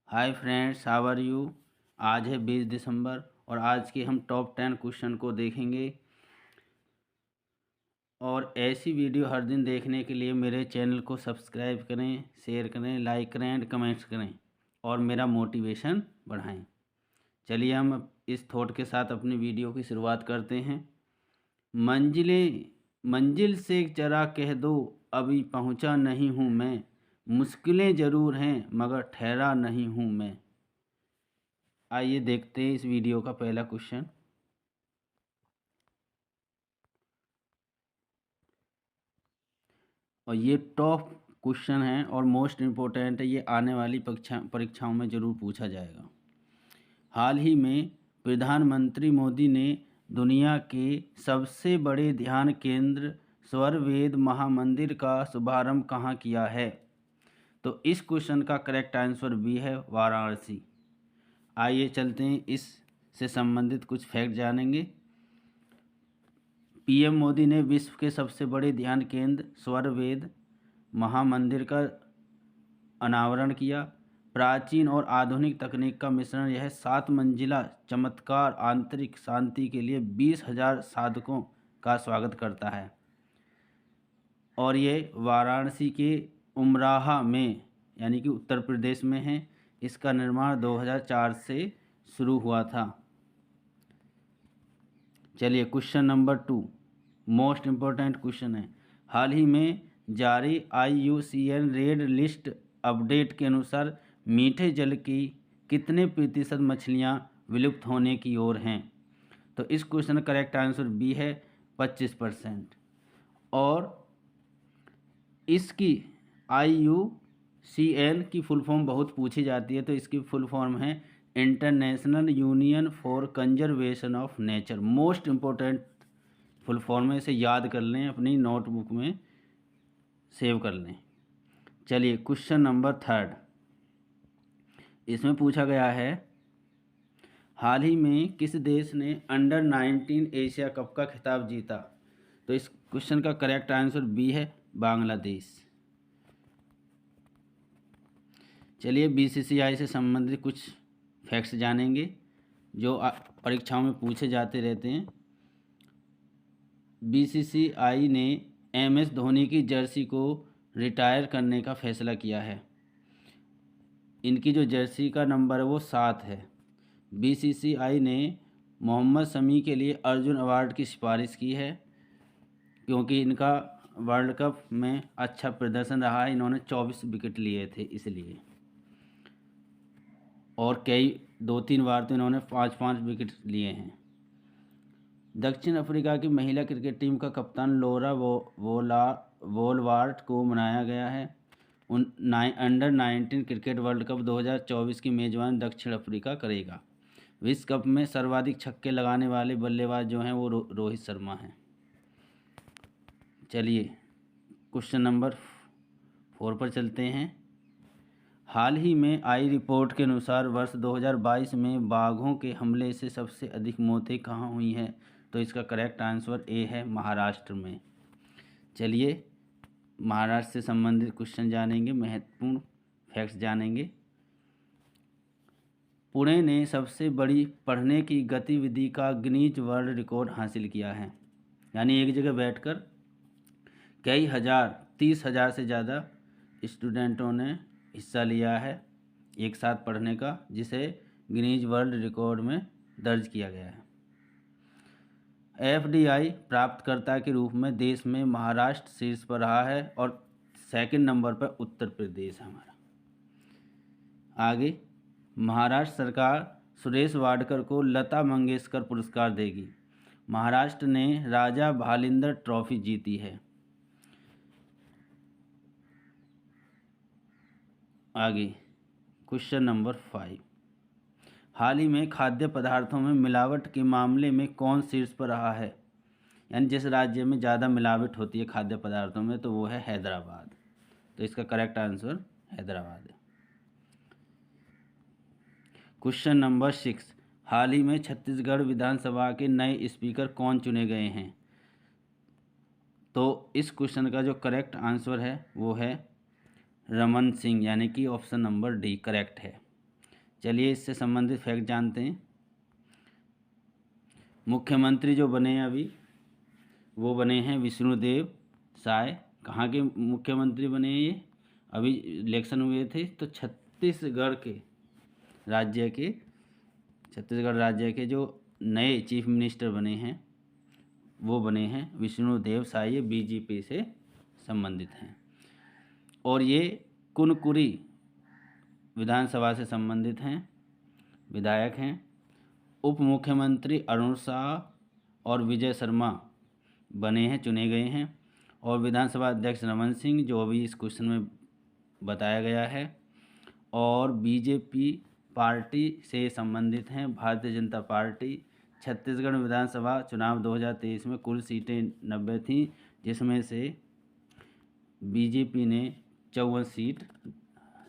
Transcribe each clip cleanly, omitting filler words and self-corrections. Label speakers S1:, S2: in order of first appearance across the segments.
S1: Hi friends, how are you. आज है 20 दिसंबर और आज के हम टॉप 10 क्वेश्चन को देखेंगे। और ऐसी वीडियो हर दिन देखने के लिए मेरे चैनल को सब्सक्राइब करें, शेयर करें, लाइक करें एंड कमेंट्स करें और मेरा मोटिवेशन बढ़ाएं। चलिए हम इस थॉट के साथ अपनी वीडियो की शुरुआत करते हैं। मंजिल से जरा कह दो, अभी पहुंचा नहीं हूं मैं। मुश्किलें ज़रूर हैं मगर ठहरा नहीं हूं मैं। आइए देखते हैं इस वीडियो का पहला क्वेश्चन। और ये टॉप क्वेश्चन है और मोस्ट इम्पोर्टेंट है, ये आने वाली परीक्षाओं में ज़रूर पूछा जाएगा। हाल ही में प्रधानमंत्री मोदी ने दुनिया के सबसे बड़े ध्यान केंद्र स्वरवेद महामंदिर का शुभारंभ कहाँ किया है? तो इस क्वेश्चन का करेक्ट आंसर बी है, वाराणसी। आइए चलते हैं इससे संबंधित कुछ फैक्ट जानेंगे। पीएम मोदी ने विश्व के सबसे बड़े ध्यान केंद्र स्वरवेद महामंदिर का अनावरण किया। प्राचीन और आधुनिक तकनीक का मिश्रण, यह 7 मंजिला चमत्कार आंतरिक शांति के लिए 20,000 साधकों का स्वागत करता है। और ये वाराणसी के उमराहा में यानी कि उत्तर प्रदेश में है। इसका निर्माण 2004 से शुरू हुआ था। चलिए question number 2 most important question है। हाल ही में जारी IUCN रेड लिस्ट अपडेट के अनुसार मीठे जल की कितने प्रतिशत मछलियां विलुप्त होने की ओर हैं? तो इस क्वेश्चन का करेक्ट आंसर बी है, 25%। और इसकी IUCN की फुल फॉर्म बहुत पूछी जाती है, तो इसकी फुल फॉर्म है international union for conservation of nature. Most important full form है, इसे याद कर लें, अपनी नोटबुक में सेव कर लें। चलिए क्वेश्चन नंबर 3 इसमें पूछा गया है, हाल ही में किस देश ने अंडर 19 एशिया कप का खिताब जीता? तो इस क्वेश्चन का करेक्ट आंसर बी है, बांग्लादेश। चलिए BCCI से संबंधित कुछ फैक्ट्स जानेंगे जो परीक्षाओं में पूछे जाते रहते हैं। BCCI ने MS धोनी की जर्सी को रिटायर करने का फैसला किया है। इनकी जो जर्सी का नंबर है वो 7 है। BCCI ने मोहम्मद शमी के लिए अर्जुन अवार्ड की सिफारिश की है क्योंकि इनका वर्ल्ड कप में अच्छा प्रदर्शन रहा है। इन्होंने 24 विकेट लिए थे इसलिए, और कई 2-3 बार तो इन्होंने 5-5 विकेट लिए हैं। दक्षिण अफ्रीका की महिला क्रिकेट टीम का कप्तान लोरा वोलवार्ट को मनाया गया है। अंडर 19 क्रिकेट वर्ल्ड कप 2024 की मेज़बान दक्षिण अफ्रीका करेगा। विश्व कप में सर्वाधिक छक्के लगाने वाले बल्लेबाज जो हैं वो रोहित शर्मा हैं। चलिए क्वेश्चन नंबर 4 पर चलते हैं। हाल ही में आई रिपोर्ट के अनुसार वर्ष 2022 में बाघों के हमले से सबसे अधिक मौतें कहाँ हुई हैं? तो इसका करेक्ट आंसर ए है, महाराष्ट्र में। चलिए महाराष्ट्र से संबंधित क्वेश्चन जानेंगे, महत्वपूर्ण फैक्ट्स जानेंगे। पुणे ने सबसे बड़ी पढ़ने की गतिविधि का गिनीज वर्ल्ड रिकॉर्ड हासिल किया है। यानी एक जगह बैठकर कई हज़ार 30,000 से ज़्यादा स्टूडेंटों ने हिस्सा लिया है एक साथ पढ़ने का, जिसे गिनीज वर्ल्ड रिकॉर्ड में दर्ज किया गया है। FDI प्राप्तकर्ता के रूप में देश में महाराष्ट्र शीर्ष पर रहा है और सेकंड नंबर पर उत्तर प्रदेश है हमारा। आगे महाराष्ट्र सरकार सुरेश वाडकर को लता मंगेशकर पुरस्कार देगी। महाराष्ट्र ने राजा भालिंदर ट्रॉफी जीती है। आगे क्वेश्चन नंबर 5, हाल ही में खाद्य पदार्थों में मिलावट के मामले में कौन शीर्ष पर रहा है? यानी जिस राज्य में ज़्यादा मिलावट होती है खाद्य पदार्थों में, तो वो है हैदराबाद। तो इसका करेक्ट आंसर हैदराबाद है। क्वेश्चन नंबर 6, हाल ही में छत्तीसगढ़ विधानसभा के नए स्पीकर कौन चुने गए हैं? तो इस क्वेश्चन का जो करेक्ट आंसर है वो है रमन सिंह, यानी कि ऑप्शन नंबर डी करेक्ट है। चलिए इससे संबंधित फैक्ट जानते हैं। मुख्यमंत्री जो बने हैं अभी, वो बने हैं विष्णुदेव साय। कहाँ के मुख्यमंत्री बने हैं ये? अभी इलेक्शन हुए थे तो छत्तीसगढ़ राज्य के जो नए चीफ मिनिस्टर बने हैं वो बने हैं विष्णुदेव साय। ये बीजेपी से संबंधित हैं और ये कुनकुरी विधानसभा से संबंधित हैं, विधायक हैं। उप मुख्यमंत्री अरुण शाह और विजय शर्मा बने हैं, चुने गए हैं। और विधानसभा अध्यक्ष रमन सिंह, जो अभी इस क्वेश्चन में बताया गया है, और बीजेपी पार्टी से संबंधित हैं, भारतीय जनता पार्टी। छत्तीसगढ़ विधानसभा चुनाव 2023 में कुल सीटें 90 थीं, जिसमें से बीजेपी ने 54 सीट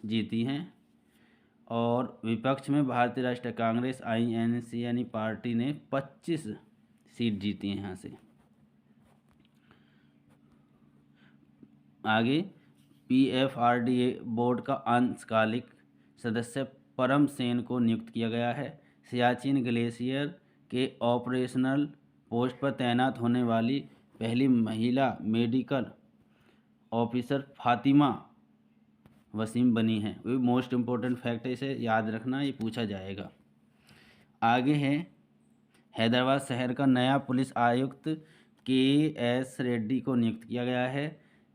S1: जीती हैं और विपक्ष में भारतीय राष्ट्रीय कांग्रेस INC यानी पार्टी ने 25 सीट जीती हैं यहाँ से। आगे PFRDA बोर्ड का अंशकालिक सदस्य परम सेन को नियुक्त किया गया है। सियाचिन ग्लेशियर के ऑपरेशनल पोस्ट पर तैनात होने वाली पहली महिला मेडिकल ऑफिसर फातिमा वसीम बनी है। वो मोस्ट इम्पोर्टेंट फैक्ट है, इसे याद रखना, ये पूछा जाएगा। आगे है हैदराबाद शहर का नया पुलिस आयुक्त KS रेड्डी को नियुक्त किया गया है।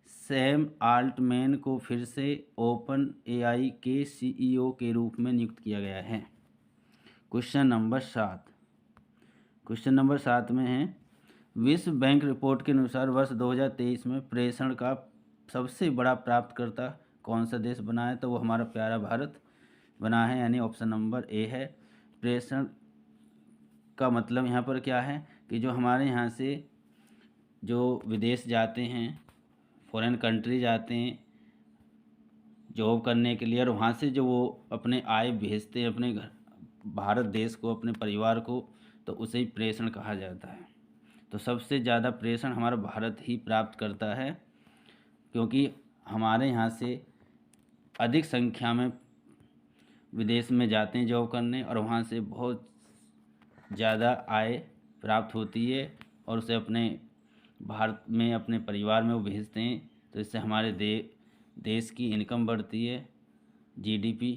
S1: सैम आल्टमैन को फिर से OpenAI के CEO के रूप में नियुक्त किया गया है। क्वेश्चन नंबर 7 में है, विश्व बैंक रिपोर्ट के अनुसार वर्ष 2023 में प्रेषण का सबसे बड़ा प्राप्तकर्ता कौन सा देश बना है? तो वो हमारा प्यारा भारत बना है, यानी ऑप्शन नंबर A है। प्रेषण का मतलब यहाँ पर क्या है कि जो हमारे यहाँ से जो विदेश जाते हैं, फॉरेन कंट्री जाते हैं जॉब करने के लिए, और वहाँ से जो वो अपने आय भेजते हैं अपने घर भारत देश को, अपने परिवार को, तो उसे ही प्रेषण कहा जाता है। तो सबसे ज़्यादा प्रेषण हमारा भारत ही प्राप्त करता है, क्योंकि हमारे यहाँ से अधिक संख्या में विदेश में जाते हैं जॉब करने और वहाँ से बहुत ज़्यादा आय प्राप्त होती है और उसे अपने भारत में अपने परिवार में वो भेजते हैं। तो इससे हमारे देश की इनकम बढ़ती है, GDP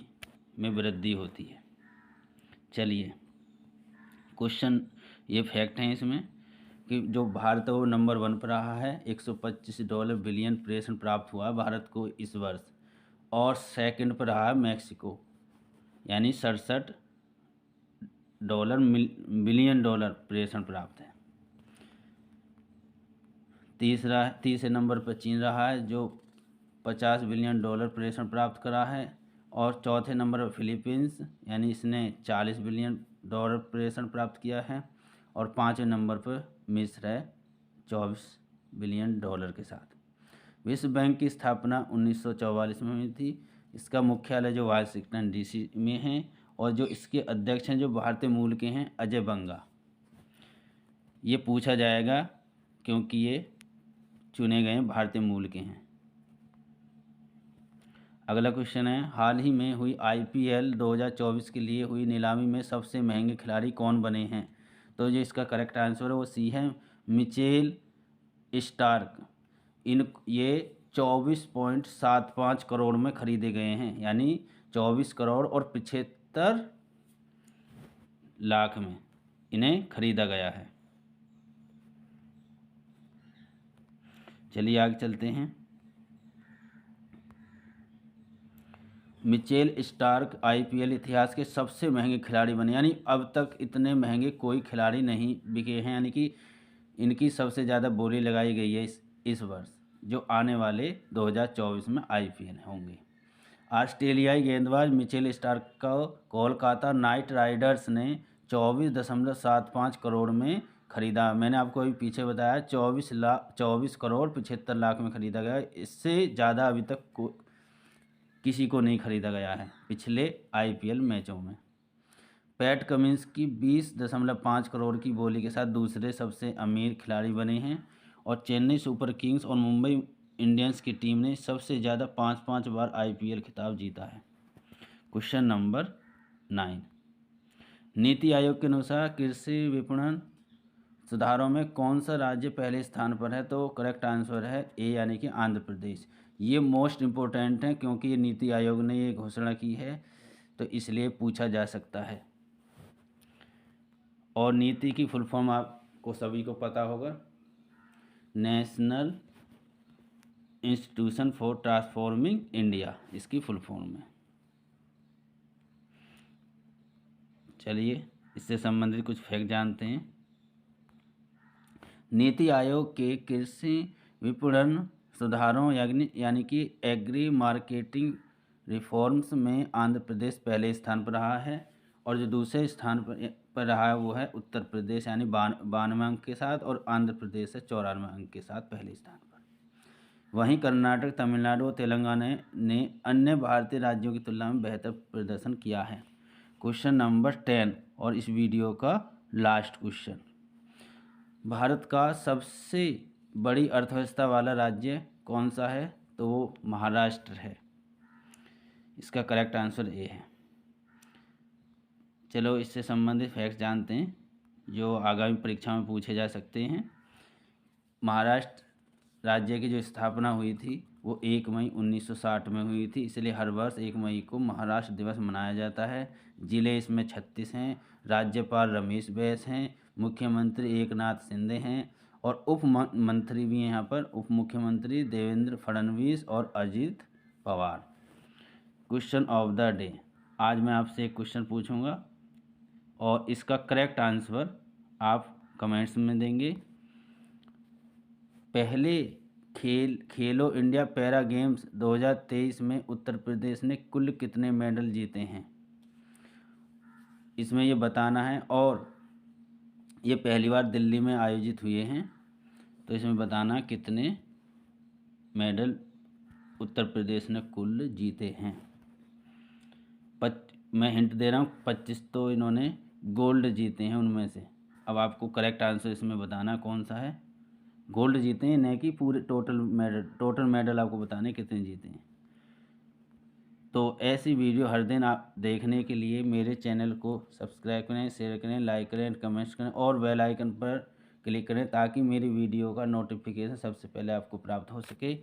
S1: में वृद्धि होती है। चलिए क्वेश्चन, ये फैक्ट हैं इसमें कि जो भारत है वो नंबर 1 पर रहा है। $125 बिलियन प्रेषण प्राप्त हुआ भारत को इस वर्ष, और सेकंड पर रहा है मैक्सिको, यानी $67 बिलियन प्रेषण प्राप्त है। तीसरे नंबर पर चीन रहा है, जो $50 बिलियन प्रेषण प्राप्त करा है। और चौथे नंबर पर फिलीपींस, यानी इसने $40 बिलियन प्रेषण प्राप्त किया है। और 5वें नंबर पर मिस्र है, $24 बिलियन के साथ। विश्व बैंक की स्थापना 1944 में हुई थी। इसका मुख्यालय जो वाशिंगटन DC में है, और जो इसके अध्यक्ष हैं जो भारतीय मूल के हैं, अजय बंगा। ये पूछा जाएगा क्योंकि ये चुने गए भारतीय मूल के हैं। अगला क्वेश्चन है, हाल ही में हुई IPL 2024 के लिए हुई नीलामी में सबसे महंगे खिलाड़ी कौन बने हैं? तो जो इसका करेक्ट आंसर है वो C है, मिचेल स्टार्क। ये 24.75 करोड़ में खरीदे गए हैं, यानी 24 करोड़ और 75 लाख में इन्हें खरीदा गया है। चलिए आगे चलते हैं। मिचेल स्टार्क IPL इतिहास के सबसे महंगे खिलाड़ी बने, यानी अब तक इतने महंगे कोई खिलाड़ी नहीं बिके हैं, यानी कि इनकी सबसे ज़्यादा बोली लगाई गई है इस वर्ष जो आने वाले 2024 में IPL होंगे। ऑस्ट्रेलियाई गेंदबाज मिचेल स्टार्क को कोलकाता नाइट राइडर्स ने 24.75 करोड़ में खरीदा। मैंने आपको अभी पीछे बताया 24 करोड़ 75 लाख में खरीदा गया। इससे ज़्यादा अभी तक किसी को नहीं खरीदा गया है पिछले IPL मैचों में। पैट कमिंस की 20.5 करोड़ की बोली के साथ दूसरे सबसे अमीर खिलाड़ी बने हैं। और चेन्नई सुपर किंग्स और मुंबई इंडियंस की टीम ने सबसे ज़्यादा 5 बार IPL खिताब जीता है। Question number 9। नीति आयोग के अनुसार कृषि विपणन सुधारों में कौन सा राज्य पहले स्थान पर है? तो करेक्ट आंसर है ए यानी कि आंध्र प्रदेश। ये मोस्ट इम्पोर्टेंट है क्योंकि ये नीति आयोग ने ये घोषणा की है, तो इसलिए पूछा जा सकता है। और नीति की फुल फॉर्म आपको सभी को पता होगा, national institution for transforming India, इसकी फुल फॉर्म है। चलिए इससे संबंधित कुछ फैक्ट जानते हैं। नीति आयोग के कृषि विपणन सुधारों यानी कि एग्री मार्केटिंग रिफॉर्म्स में आंध्र प्रदेश पहले स्थान पर रहा है, और जो दूसरे स्थान पर रहा है वो है उत्तर प्रदेश, यानी 92 अंक के साथ, और आंध्र प्रदेश है 94 अंक के साथ पहले स्थान पर। वहीं कर्नाटक, तमिलनाडु और तेलंगाना ने अन्य भारतीय राज्यों की तुलना में बेहतर प्रदर्शन किया है। क्वेश्चन नंबर 10 और इस वीडियो का लास्ट क्वेश्चन, भारत का सबसे बड़ी अर्थव्यवस्था वाला राज्य कौन सा है? तो वो महाराष्ट्र है। इसका करेक्ट आंसर ए है। चलो इससे संबंधित फैक्ट्स जानते हैं जो आगामी परीक्षा में पूछे जा सकते हैं। महाराष्ट्र राज्य की जो स्थापना हुई थी वो 1 मई 1960 में हुई थी, इसलिए हर वर्ष 1 मई को महाराष्ट्र दिवस मनाया जाता है। जिले इसमें 36 हैं। राज्यपाल रमेश बैस हैं। मुख्यमंत्री एकनाथ शिंदे हैं, और उप मंत्री भी हैं यहाँ पर, उप मुख्यमंत्री देवेंद्र फडणवीस और Ajit Pawar. Question of the day, आज मैं आपसे एक क्वेश्चन पूछूंगा और इसका करेक्ट आंसर आप कमेंट्स में देंगे। पहले खेलो इंडिया पैरा गेम्स 2023 में उत्तर प्रदेश ने कुल कितने मेडल जीते हैं? इसमें ये बताना है, और ये पहली बार दिल्ली में आयोजित हुए हैं, तो इसमें बताना कितने मेडल उत्तर प्रदेश ने कुल जीते हैं। मैं हिंट दे रहा हूँ, 25 तो इन्होंने गोल्ड जीते हैं उनमें से। अब आपको करेक्ट आंसर इसमें बताना कौन सा है। गोल्ड जीते हैं, नहीं कि पूरे टोटल मेडल आपको बताने कितने जीते हैं। तो ऐसी वीडियो हर दिन आप देखने के लिए मेरे चैनल को सब्सक्राइब करें, शेयर करें, लाइक करें, कमेंट्स करें और बेल आइकन पर क्लिक करें ताकि मेरी वीडियो का नोटिफिकेशन सबसे पहले आपको प्राप्त हो सके।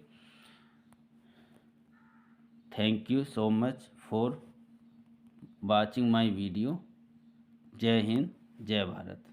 S1: Thank you so much for watching my video. जय हिंद, जय भारत।